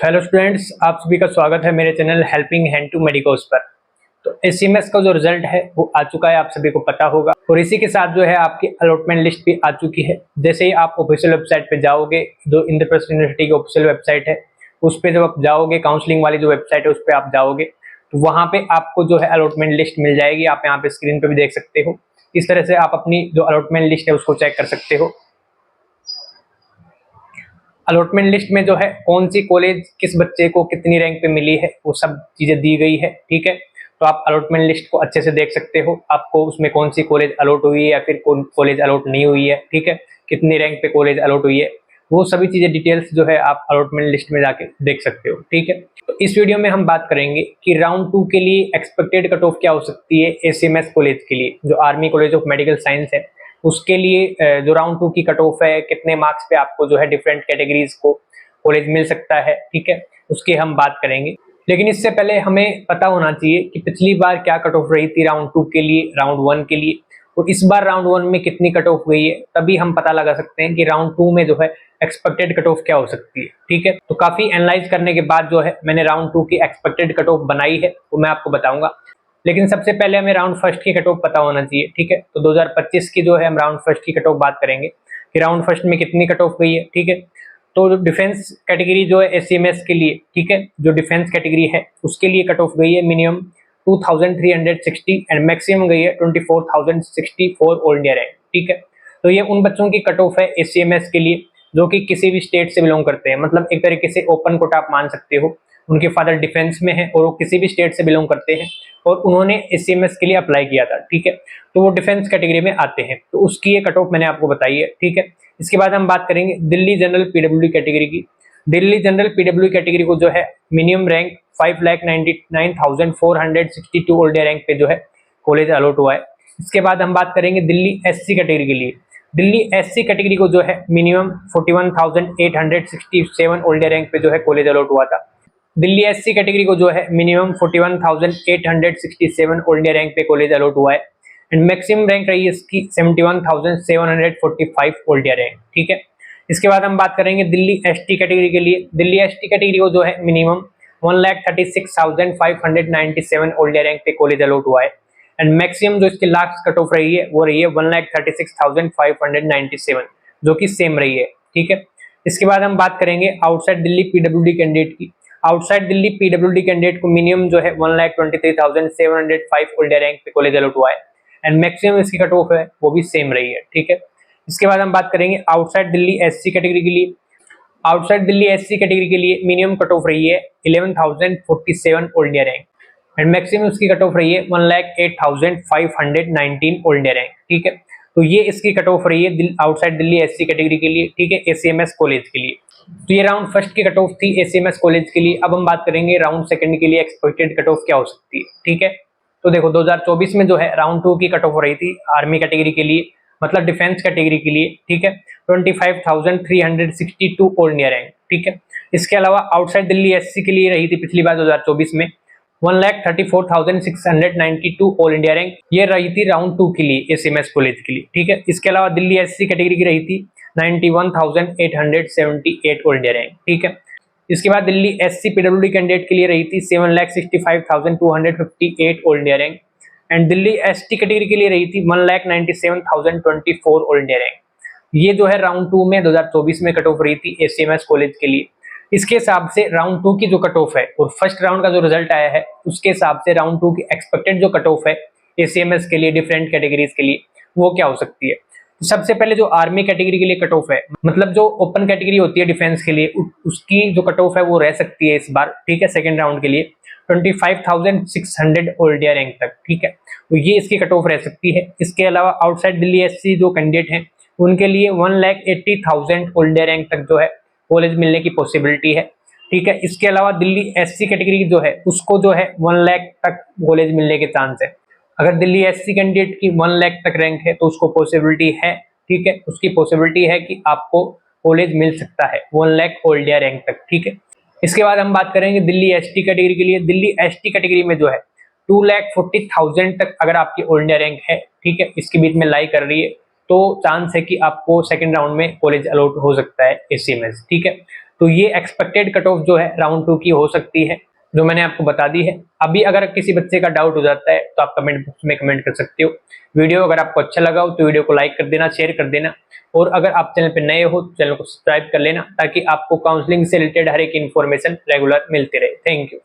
Hello students, आप सभी का स्वागत है मेरे channel helping hand to medicos पर। तो एससीएमएस का जो रिजल्ट है वो आ चुका है, आप सभी को पता होगा। और इसी के साथ जो है आपकी अलॉटमेंट लिस्ट भी आ चुकी है। जैसे ही आप ऑफिशियल वेबसाइट पे जाओगे, जो इंद्रप्रस्थ यूनिवर्सिटी की ऑफिशियल वेबसाइट है, उस पर जब आप जाओगे, काउंसलिंग वाली जो वेबसाइट है उस पर आप जाओगे तो वहाँ पे आपको जो है अलॉटमेंट लिस्ट मिल जाएगी। आप यहाँ पे स्क्रीन पे भी देख सकते हो। इस तरह से आप अपनी जो अलॉटमेंट लिस्ट है उसको चेक कर सकते हो। अलॉटमेंट लिस्ट में जो है कौन सी कॉलेज किस बच्चे को कितनी रैंक पे मिली है वो सब चीजें दी गई है, ठीक है। तो आप अलॉटमेंट लिस्ट को अच्छे से देख सकते हो, आपको उसमें कौन सी कॉलेज अलॉट हुई है या फिर कौन कॉलेज अलॉट नहीं हुई है, ठीक है, कितनी रैंक पे कॉलेज अलॉट हुई है, वो सभी चीजें डिटेल्स जो है आप अलॉटमेंट लिस्ट में जाके देख सकते हो, ठीक है। तो इस वीडियो में हम बात करेंगे कि राउंड 2 के लिए एक्सपेक्टेड कट ऑफ क्या हो सकती है एससीएमएस कॉलेज के लिए, जो army college of medical science है उसके लिए जो राउंड 2 की कट ऑफ है, कितने मार्क्स पे आपको जो है डिफरेंट कैटेगरीज को कॉलेज मिल सकता है, ठीक है, उसकी हम बात करेंगे। लेकिन इससे पहले हमें पता होना चाहिए कि पिछली बार क्या कट ऑफ रही थी राउंड 2 के लिए, राउंड 1 के लिए, और इस बार राउंड 1 में कितनी कट ऑफ गई है। तभी हम पता लगा सकते हैं कि राउंड 2 में जो है एक्सपेक्टेड कट ऑफ क्या हो सकती है, ठीक है। तो काफी एनालाइज करने के बाद जो है मैंने राउंड 2 की एक्सपेक्टेड कट ऑफ बनाई है, वो मैं आपको बताऊंगा। लेकिन सबसे पहले हमें राउंड फर्स्ट की कट ऑफ पता होना चाहिए, ठीक है। तो 2025 की जो है हम राउंड फर्स्ट की कट ऑफ बात करेंगे कि राउंड फर्स्ट में कितनी कट ऑफ गई है, ठीक है। तो डिफेंस कैटेगरी जो है एससीएमएस के लिए, ठीक है, जो डिफेंस कैटेगरी है उसके लिए कट ऑफ गई है मिनिमम 2360 एंड मैक्सिमम गई है 24064 ऑल इंडिया रैंक, ठीक है। तो ये उन बच्चों की कट ऑफ है एससीएमएस के लिए जो कि किसी भी स्टेट से बिलोंग करते हैं, मतलब एक तरीके से ओपन कोटा आप मान सकते हो। उनके फादर डिफेंस में है और वो किसी भी स्टेट से बिलोंग करते हैं और उन्होंने एससीएमएस के लिए अप्लाई किया था, ठीक है, तो वो डिफेंस कैटेगरी में आते हैं। तो उसकी ये कट ऑफ मैंने आपको बताई है, ठीक है। इसके बाद हम बात करेंगे दिल्ली जनरल पीडब्ल्यू कैटेगरी की। दिल्ली जनरल पीडब्ल्यू कैटेगरी को जो है minimum rank 5,99,462 all India rank पे जो है कॉलेज अलॉट हुआ है। इसके बाद हम बात करेंगे दिल्ली एससी कैटेगरी के लिए। दिल्ली एससी कैटेगरी को जो है मिनिमम 41,867 ऑल इंडिया रैंक पे जो है कॉलेज अलॉट हुआ था। दिल्ली एससी कैटेगरी को जो है मिनिमम 41,867 ऑल इंडिया रैंक पे कॉलेज अलॉट हुआ है एंड मैक्सिमम रैंक रही है इसकी 71,745 ऑल इंडिया रैंक, ठीक है। इसके बाद हम बात करेंगे दिल्ली एसटी कैटेगरी के लिए। दिल्ली एसटी कैटेगरी को जो है मिनिमम 1,36,597 ऑल इंडिया रैंक पे कॉलेज अलॉट हुआ है एंड मैक्सिमम जो इसकी लास्ट कट ऑफ रही है वो रही है 1,36,597, जो कि सेम रही है, ठीक है। इसके बाद हम बात करेंगे आउटसाइड दिल्ली पीडब्ल्यूडी कैंडिडेट की। आउटसाइड दिल्ली पीडब्ल्यूडी कैंडिडेट को मिनिमम जो है 1,23,705 ऑल इंडिया रैंक पे कॉलेज अलॉट हुआ है एंड मैक्सिमम इसकी कट ऑफ है वो भी सेम रही है, ठीक है। इसके बाद हम बात करेंगे आउटसाइड दिल्ली एससी कैटेगरी के लिए। आउटसाइड दिल्ली एससी कैटेगरी के लिए मिनिमम कट ऑफ रही है 11,047 all India rank and maximum इसकी कट ऑफ रही है 1,08,519 ऑल इंडिया रैंक, ठीक है। तो ये इसकी कट ऑफ रही है आउटसाइड दिल्ली एससी कैटेगरी के लिए, ठीक है, एसीएमएस कॉलेज के लिए। तो ये राउंड फर्स्ट की कट ऑफ थी एसीएमएस कॉलेज के लिए। अब हम बात करेंगे राउंड सेकंड के लिए एक्सपेक्टेड कट ऑफ क्या हो सकती है, ठीक है। तो देखो 2024 में जो है राउंड 2 की कट ऑफ हो रही थी आर्मी कैटेगरी के लिए, मतलब डिफेंस कैटेगरी के लिए, ठीक है, 25,362 ऑल इंडिया रैंक, ठीक है। इसके अलावा आउटसाइड दिल्ली एससी के लिए रही थी पिछली बार 2024 में 1,34,692 ऑल इंडिया रैंक, ये रही थी राउंड 2 के लिए एसएमएस कॉलेज के लिए, ठीक है। इसके अलावा दिल्ली एससी कैटेगरी की रही थी 91,878 ऑल इंडिया रैंक, ठीक है। इसके बाद दिल्ली एससी पीडब्ल्यूडी कैंडिडेट के लिए रही थी 7,65,258 all India rank and Delhi ST category के लिए रही थी 1,97,024 ऑल इंडिया रैंक। ये जो है राउंड 2 में 2024 में कट ऑफ रही थी एसएमएस कॉलेज के लिए। इसके हिसाब से राउंड 2 की जो कट ऑफ है और फर्स्ट राउंड का जो रिजल्ट आया है उसके हिसाब से राउंड 2 की एक्सपेक्टेड जो कट ऑफ है एसीएमएस के लिए डिफरेंट कैटेगरीज के लिए वो क्या हो सकती है। तो सबसे पहले जो आर्मी कैटेगरी के लिए कट ऑफ है, मतलब जो ओपन कैटेगरी होती है डिफेंस के लिए, उसकी जो कट ऑफ है वो रह सकती है इस बार, ठीक है, सेकेंड राउंड के लिए 25,600 ऑल इंडिया रैंक तक, ठीक है। तो ये इसकी कट ऑफ रह सकती है। इसके अलावा आउटसाइड दिल्ली एससी जो कैंडिडेट हैं उनके लिए 1,80,000 ऑल इंडिया रैंक तक जो है कॉलेज मिलने की पॉसिबिलिटी है, ठीक है। इसके अलावा दिल्ली एससी कैटेगरी जो है उसको जो है 1 लाख तक कॉलेज मिलने के चांस है। अगर दिल्ली एससी कैंडिडेट की 1 लाख तक रैंक है तो उसको पॉसिबिलिटी है, ठीक है, उसकी पॉसिबिलिटी है कि आपको कॉलेज मिल सकता है 1 लाख ऑल इंडिया रैंक तक, ठीक है। इसके बाद हम बात करेंगे दिल्ली एसटी कैटेगरी के लिए। दिल्ली एसटी कैटेगरी में जो है 2,40,000 तक अगर आपकी ऑल इंडिया रैंक है, ठीक है, इसके बीच में लाई कर रही है, तो चांस है कि आपको सेकंड राउंड में कॉलेज अलॉट हो सकता है एससीएमएस, ठीक है। तो ये एक्सपेक्टेड कट ऑफ जो है राउंड 2 की हो सकती है, जो मैंने आपको बता दी है। अभी अगर किसी बच्चे का डाउट हो जाता है तो आप कमेंट बॉक्स में कमेंट कर सकते हो। वीडियो अगर आपको अच्छा लगा हो तो वीडियो को लाइक कर देना, शेयर कर देना, और अगर आप चैनल पे नए हो तो चैनल को सब्सक्राइब कर लेना, ताकि आपको काउंसलिंग से रिलेटेड हर एक इन्फॉर्मेशन रेगुलर मिलती रहे। Thank you.